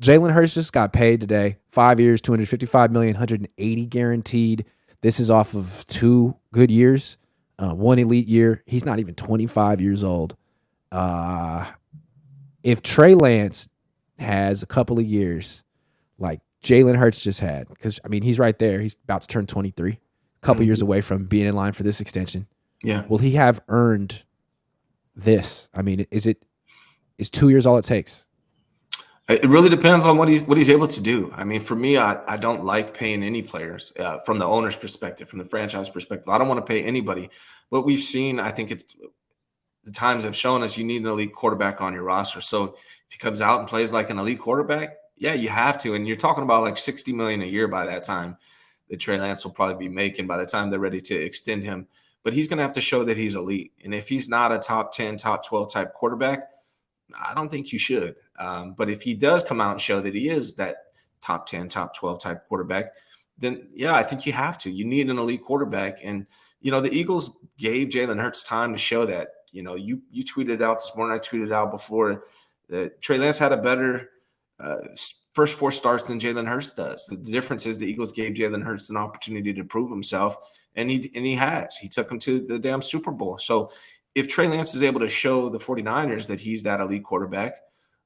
Jalen Hurts just got paid today. 5 years, $255 million, 180 guaranteed. This is off of 2 good years, 1 elite year. He's not even 25 years old. If Trey Lance has a couple of years like Jalen Hurts just had, because, I mean, he's right there. He's about to turn 23, a couple years away from being in line for this extension. Yeah. Will he have earned this? I mean, is 2 years all it takes? It really depends on what he's able to do. I mean, for me, I don't like paying any players from the owner's perspective, from the franchise perspective. I don't want to pay anybody. What we've seen, I think the times have shown us you need an elite quarterback on your roster. So if he comes out and plays like an elite quarterback, yeah, you have to. And you're talking about like $60 million a year by that time that Trey Lance will probably be making by the time they're ready to extend him. But he's going to have to show that he's elite. And if he's not a top 10, top 12 type quarterback, I don't think you should. But if he does come out and show that he is that top 10, top 12 type quarterback, then, yeah, I think you have to. You need an elite quarterback. And, the Eagles gave Jalen Hurts time to show that. You tweeted out this morning, I tweeted out before, that Trey Lance had a better first 4 starts than Jalen Hurts does. The difference is the Eagles gave Jalen Hurts an opportunity to prove himself, and he has. He took him to the damn Super Bowl. So if Trey Lance is able to show the 49ers that he's that elite quarterback,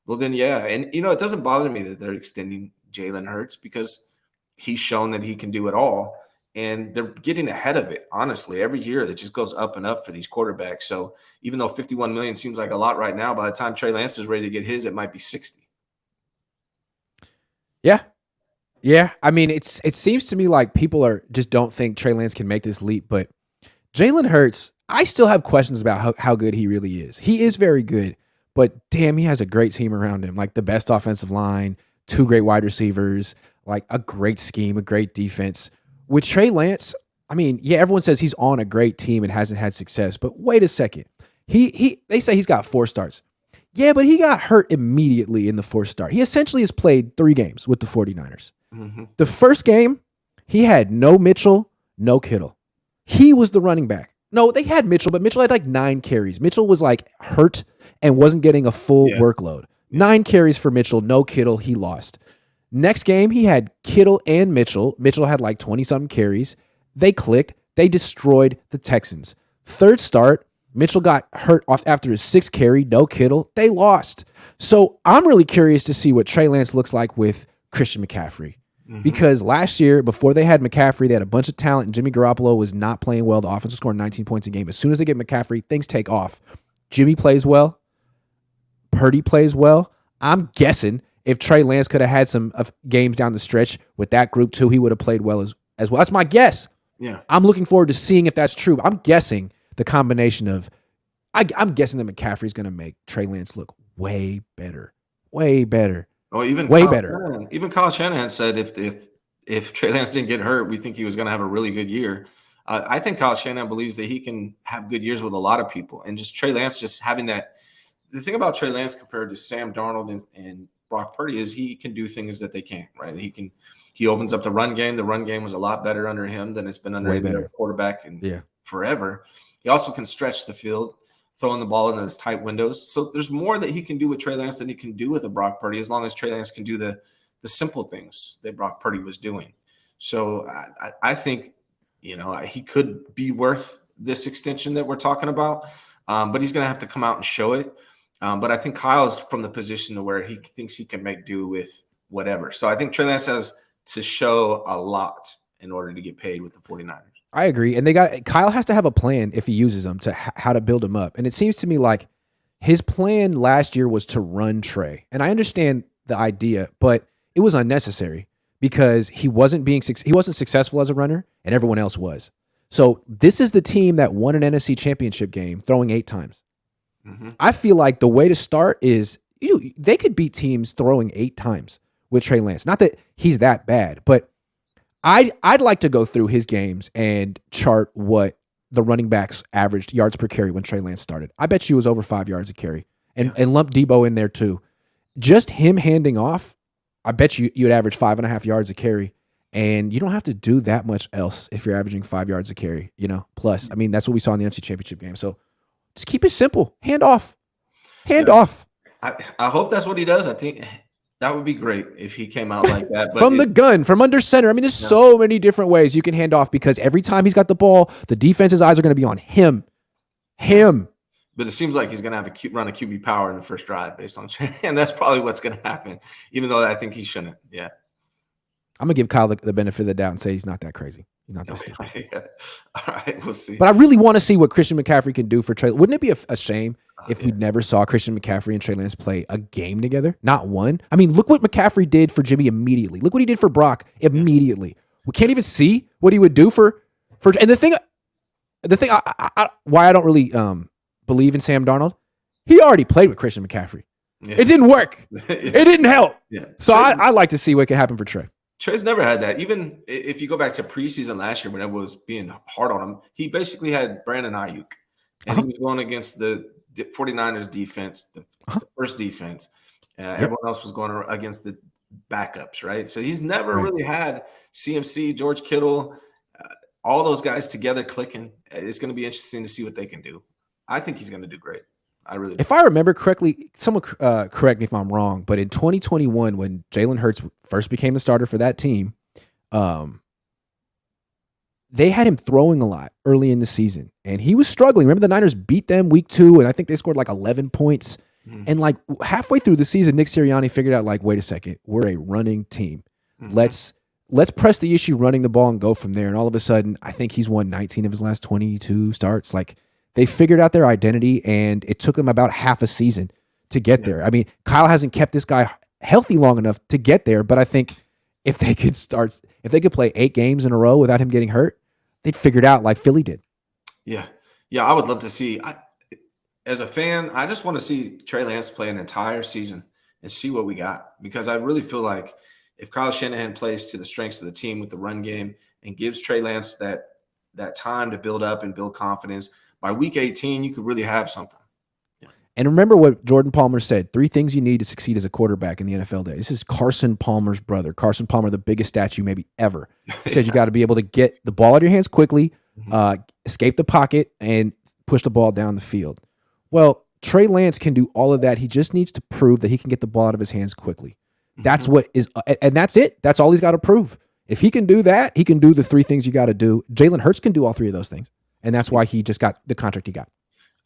well, then, yeah. And, it doesn't bother me that they're extending Jalen Hurts because he's shown that he can do it all. And they're getting ahead of it, honestly. Every year it just goes up and up for these quarterbacks. So even though $51 million seems like a lot right now, by the time Trey Lance is ready to get his, it might be 60. Yeah. Yeah. I mean, it seems to me like people just don't think Trey Lance can make this leap, but Jalen Hurts, I still have questions about how good he really is. He is very good, but damn, he has a great team around him, like the best offensive line, 2 great wide receivers, like a great scheme, a great defense. With Trey Lance, I mean, yeah, everyone says he's on a great team and hasn't had success, but wait a second. They say he's got 4 starts. Yeah, but he got hurt immediately in the 4th start. He essentially has played 3 games with the 49ers. Mm-hmm. The first game, he had no Mitchell, no Kittle. He was the running back. No, they had Mitchell, but Mitchell had like 9 carries. Mitchell was like hurt and wasn't getting a full workload. 9 carries for Mitchell, no Kittle, he lost. Next game, he had Kittle and Mitchell. Mitchell had like 20-something carries. They clicked. They destroyed the Texans. 3rd start, Mitchell got hurt off after his 6th carry, no Kittle. They lost. So I'm really curious to see what Trey Lance looks like with Christian McCaffrey. Mm-hmm. Because last year, before they had McCaffrey, they had a bunch of talent, and Jimmy Garoppolo was not playing well. The offense was scoring 19 points a game. As soon as they get McCaffrey, things take off. Jimmy plays well. Purdy plays well. I'm guessing if Trey Lance could have had some games down the stretch with that group too, he would have played well as well. That's my guess. Yeah. I'm looking forward to seeing if that's true. I'm guessing the combination of I'm guessing that McCaffrey's going to make Trey Lance look way better. Way better. Well, even way better. Even Kyle Shanahan said if Trey Lance didn't get hurt, we think he was going to have a really good year. I think Kyle Shanahan believes that he can have good years with a lot of people, and just Trey Lance just having that. The thing about Trey Lance compared to Sam Darnold and Brock Purdy is he can do things that they can't. Right? He opens up the run game. The run game was a lot better under him than it's been under any other quarterback in forever. He also can stretch the field, throwing the ball in those tight windows. So there's more that he can do with Trey Lance than he can do with a Brock Purdy, as long as Trey Lance can do the simple things that Brock Purdy was doing. So I think, he could be worth this extension that we're talking about, but he's going to have to come out and show it. But I think Kyle's from the position to where he thinks he can make do with whatever. So I think Trey Lance has to show a lot in order to get paid with the 49ers. I agree. And Kyle has to have a plan if he uses them to how to build him up. And it seems to me like his plan last year was to run Trey. And I understand the idea, but it was unnecessary because he wasn't successful as a runner and everyone else was. So this is the team that won an NFC championship game throwing 8 times. Mm-hmm. I feel like the way to start is they could beat teams throwing 8 times with Trey Lance. Not that he's that bad, but I'd like to go through his games and chart what the running backs averaged yards per carry when Trey Lance started. I bet you it was over 5 yards a carry, and lump Debo in there too. Just him handing off, I bet you'd average 5.5 yards a carry, and you don't have to do that much else if you're averaging 5 yards a carry. Plus, I mean that's what we saw in the NFC Championship game. So just keep it simple. Hand off. I hope that's what he does. I think That would be great if he came out like that. But From the gun, from under center. I mean, there's so many different ways you can hand off because every time he's got the ball, the defense's eyes are going to be on him. But it seems like he's going to have run a QB power in the first drive based on Trey, and that's probably what's going to happen, even though I think he shouldn't. Yeah. I'm going to give Kyle the benefit of the doubt and say he's not that crazy. He's not that stupid. Yeah. All right, we'll see. But I really want to see what Christian McCaffrey can do for Trey. Wouldn't it be a shame if we never saw Christian McCaffrey and Trey Lance play a game together? Not one. I mean, look what McCaffrey did for Jimmy immediately. Look what he did for Brock immediately. We can't even see what he would do for. And the thing, why I don't really believe in Sam Darnold, he already played with Christian McCaffrey. Yeah. It didn't work. It didn't help. Yeah. So I like to see what can happen for Trey. Trey's never had that. Even if you go back to preseason last year when everyone was being hard on him, he basically had Brandon Ayuk. And he was going against the 49ers defense, the first defense. Everyone else was going against the backups, right? So he's never really had CMC, George Kittle, all those guys together clicking. It's going to be interesting to see what they can do. I think he's going to do great. I really do. If I remember correctly, someone correct me if I'm wrong, but in 2021, when Jalen Hurts first became the starter for that team, they had him throwing a lot early in the season, and he was struggling. Remember, the Niners beat them week 2, and I think they scored like 11 points. And like halfway through the season, Nick Sirianni figured out, like, wait a second, we're a running team. Let's press the issue running the ball and go from there. And all of a sudden, I think he's won 19 of his last 22 starts. Like, they figured out their identity, and it took them about half a season to get there. I mean, Kyle hasn't kept this guy healthy long enough to get there, but I think if they could play 8 games in a row without him getting hurt, they'd figure it out like Philly did. Yeah. Yeah, I would love to see. As a fan, I just want to see Trey Lance play an entire season and see what we got, because I really feel like if Kyle Shanahan plays to the strengths of the team with the run game and gives Trey Lance that time to build up and build confidence, by week 18, you could really have something. Yeah. And remember what Jordan Palmer said, 3 things you need to succeed as a quarterback in the NFL today. This is Carson Palmer's brother. Carson Palmer, the biggest statue maybe ever. He said you got to be able to get the ball out of your hands quickly, escape the pocket, and push the ball down the field. Well, Trey Lance can do all of that. He just needs to prove that he can get the ball out of his hands quickly. That's what is, and that's it. That's all he's got to prove. If he can do that, he can do the 3 things you got to do. Jalen Hurts can do all 3 of those things. And that's why he just got the contract he got.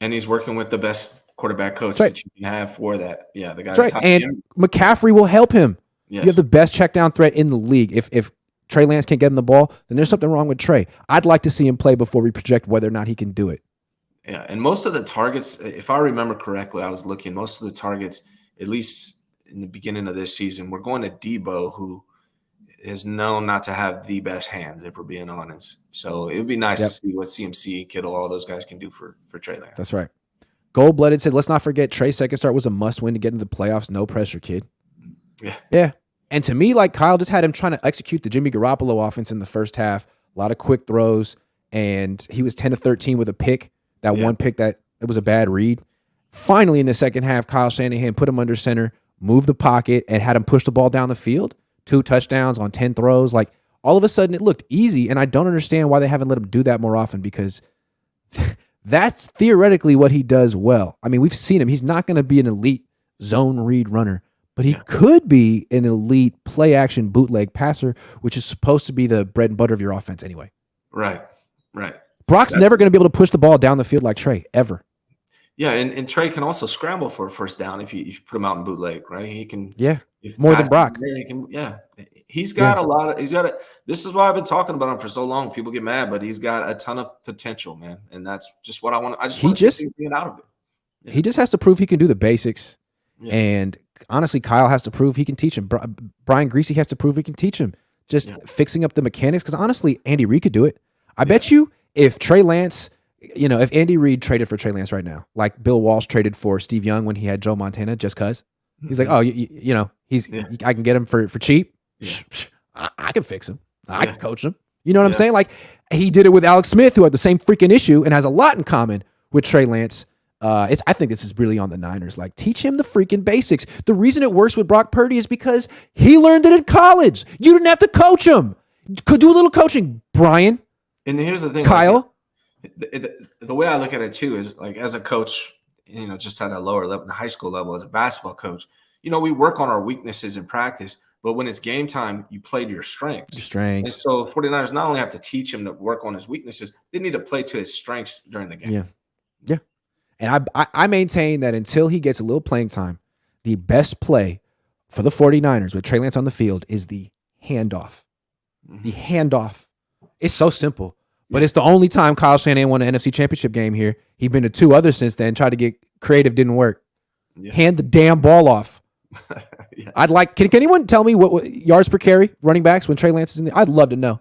And he's working with the best quarterback coach that you can have for that. Yeah, the guy. That's right. And McCaffrey will help him. Yes. You have the best check down threat in the league. If Trey Lance can't get him the ball, then there's something wrong with Trey. I'd like to see him play before we project whether or not he can do it. Yeah, and most of the targets, if I remember correctly, I was looking, most of the targets, at least in the beginning of this season, we're going to Debo, who is known not to have the best hands, if we're being honest. So it would be nice to see what CMC, Kittle, all those guys can do for Trey Lance. That's right. Gold-blooded said, let's not forget Trey's second start was a must-win to get into the playoffs. No pressure, kid. Yeah. And to me, like, Kyle just had him trying to execute the Jimmy Garoppolo offense in the first half. A lot of quick throws, and he was 10 of 13 with a pick. That one pick that it was a bad read. Finally, in the second half, Kyle Shanahan put him under center, moved the pocket, and had him push the ball down the field. 2 touchdowns on 10 throws. Like, all of a sudden, it looked easy, and I don't understand why they haven't let him do that more often, because that's theoretically what he does well. I mean, we've seen him. He's not going to be an elite zone read runner, but he could be an elite play-action bootleg passer, which is supposed to be the bread and butter of your offense anyway. Right. Brock's never going to be able to push the ball down the field like Trey, ever. Yeah, and Trey can also scramble for a first down if you put him out in bootleg, right? He can. Yeah, more than Brock. There, he can, he's got a lot of. This is why I've been talking about him for so long. People get mad, but he's got a ton of potential, man, and that's just what I want. I just want to see him get out of it. Yeah. He just has to prove he can do the basics, and honestly, Kyle has to prove he can teach him. Brian Greasy has to prove he can teach him. Just fixing up the mechanics, because honestly, Andy Reid could do it. I bet you if Trey Lance. If Andy Reid traded for Trey Lance right now, like Bill Walsh traded for Steve Young when he had Joe Montana, just cause he's like, I can get him for cheap. Yeah. I can fix him. I can coach him. You know what I'm saying? Like, he did it with Alex Smith, who had the same freaking issue and has a lot in common with Trey Lance. I think this is really on the Niners. Like, teach him the freaking basics. The reason it works with Brock Purdy is because he learned it in college. You didn't have to coach him. Could do a little coaching, Brian. And here's the thing, Kyle. The way I look at it too is, like, as a coach, just at a lower level, the high school level, as a basketball coach, we work on our weaknesses in practice, but when it's game time, you play to your strengths. And Strengths. so 49ers not only have to teach him to work on his weaknesses, they need to play to his strengths during the game. Yeah. Yeah. And I maintain that until he gets a little playing time, the best play for the 49ers with Trey Lance on the field is the handoff. The handoff. It's so simple, but it's the only time Kyle Shanahan won an NFC Championship game here. He's been to 2 others since then, tried to get creative, didn't work. Yeah. Hand the damn ball off. Yeah. I'd like, can anyone tell me what yards per carry running backs when Trey Lance is in the, I'd love to know.